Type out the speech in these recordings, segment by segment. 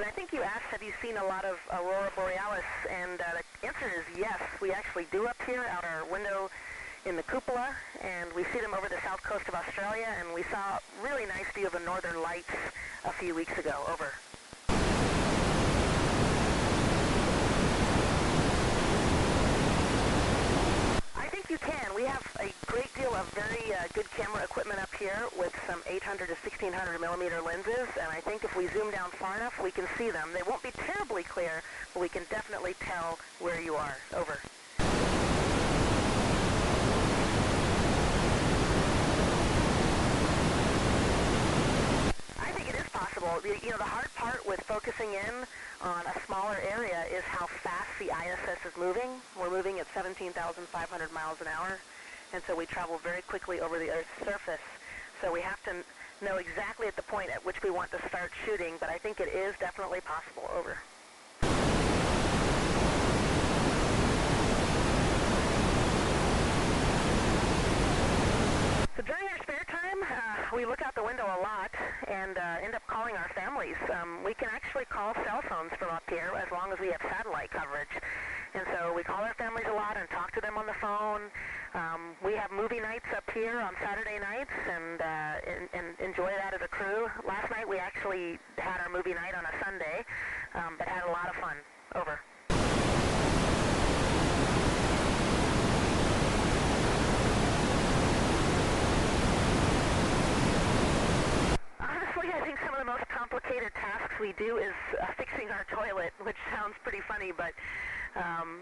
I think you asked, have you seen a lot of aurora borealis? And the answer is yes. We actually do up here out our window in the cupola, and we see them over the south coast of Australia, and we saw a really nice view of the northern lights a few weeks ago. Over. I think you can. We have a great deal of very good camera equipment up here with some 800 to 1600 millimeter lenses, and I think if we zoom down far enough, we can see them. They won't be terribly clear, but we can definitely tell where you are. Over. I think it is possible. You know, the hard part with focusing in on a smaller area is how fast the ISS is moving. We're moving at 17,500 miles an hour, and so we travel very quickly over the Earth's surface. So we have to know exactly at the point at which we want to start shooting, but I think it is definitely possible. Over. So during our spare time, we look out the window a lot and end up calling our families. We can actually call cell phones from up here as long as we have satellite coverage. And so we call our families a lot and talk to them on the phone. We have movie nights up here on Saturday nights and enjoy that as a crew. Last night we actually had our movie night on a Sunday, but had a lot of fun. Over. Honestly, I think some of the most complicated tasks we do is fixing our toilet, which sounds pretty funny, but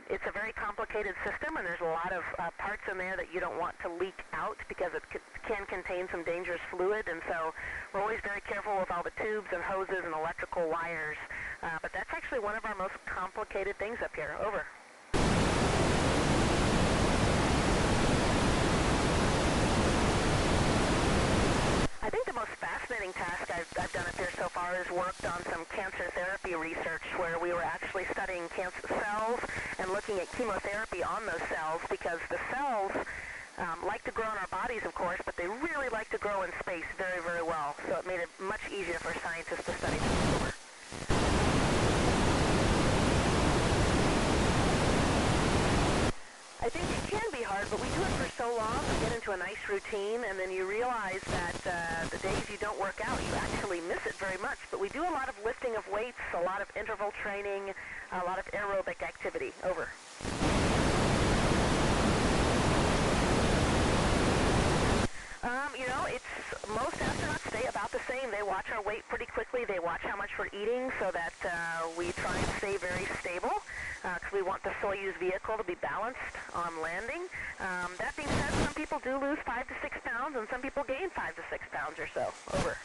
it's a very complicated system, and there's a lot of parts in there that you don't want to leak out because it can contain some dangerous fluid, and so we're always very careful with all the tubes and hoses and electrical wires. But that's actually one of our most complicated things up here. Over. I think the most fascinating task I've done up here so far is worked on some cancer therapy research where we were actually studying cancer cells and looking at chemotherapy on those cells, because the cells like to grow in our bodies, of course, but they really like to grow in space very, very well. So it made it much easier for scientists to study them. I think it can be hard, but we do it for so long, we get into a nice routine, and then you realize that the days you don't work out, you actually miss it very much. But we do a lot of lifting of weights, a lot of interval training, a lot of aerobic activity. Over. You know, most astronauts stay about the same. They watch our weight pretty quickly. They watch how much we're eating so that we try and stay very stable, because we want the Soyuz vehicle to be balanced on landing. That being said, some people do lose 5 to 6 pounds, and some people gain 5 to 6 pounds or so. Over.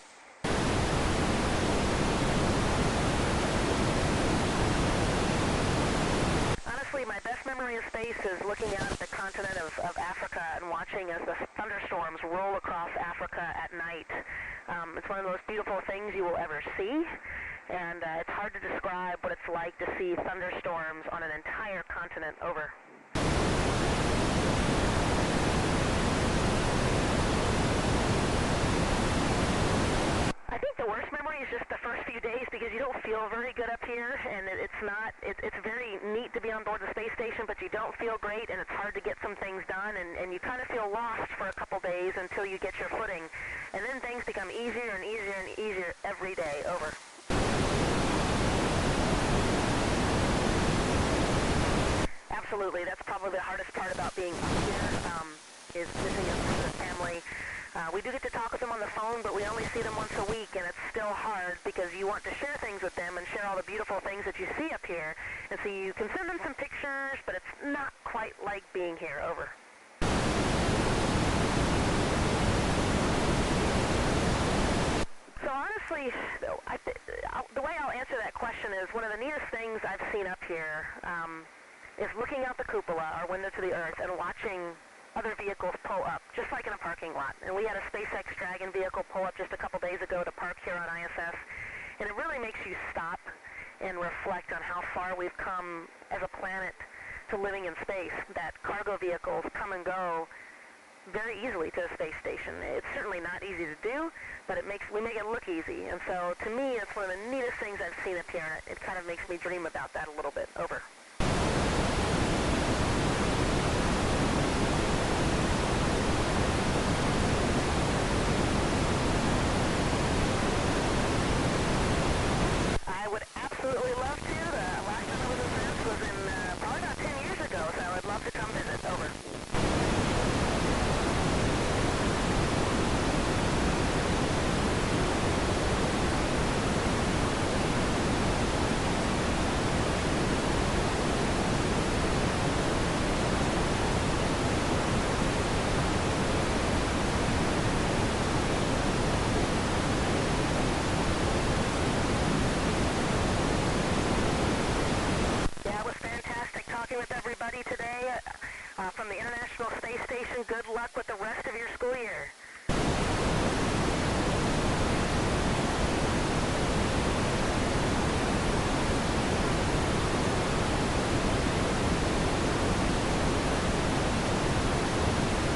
Honestly, my best memory of space is looking out at the continent of Africa and watching as the thunderstorms roll across Africa at night. It's one of the most beautiful things you will ever see, and it's hard to describe what it's like to see thunderstorms on an entire continent. Over. I think the worst memory is just the first few days, because you don't feel very good up here, and it's very neat to be on board the space station, but you don't feel great, and it's hard to get some things done, and you kind of feel lost for a couple days until you get your footing. And then things become easier and easier and easier every day. Over. Absolutely. That's probably the hardest part about being up here, is missing a family. We do get to talk with them on the phone, but we only see them once a week, and it's still hard because you want to share things with them and share all the beautiful things that you see up here. And so you can send them some pictures, but it's not quite like being here. Over. So honestly, the way I'll answer that question is one of the neatest things I've seen up here is looking out the cupola, our window to the Earth, and watching other vehicles pull up, just like in a parking lot. And we had a SpaceX Dragon vehicle pull up just a couple days ago to park here on ISS. And it really makes you stop and reflect on how far we've come as a planet to living in space, that cargo vehicles come and go very easily to a space station. It's certainly not easy to do, but we make it look easy. And so to me, it's one of the neatest things I've seen up here. It kind of makes me dream about that a little bit. Over.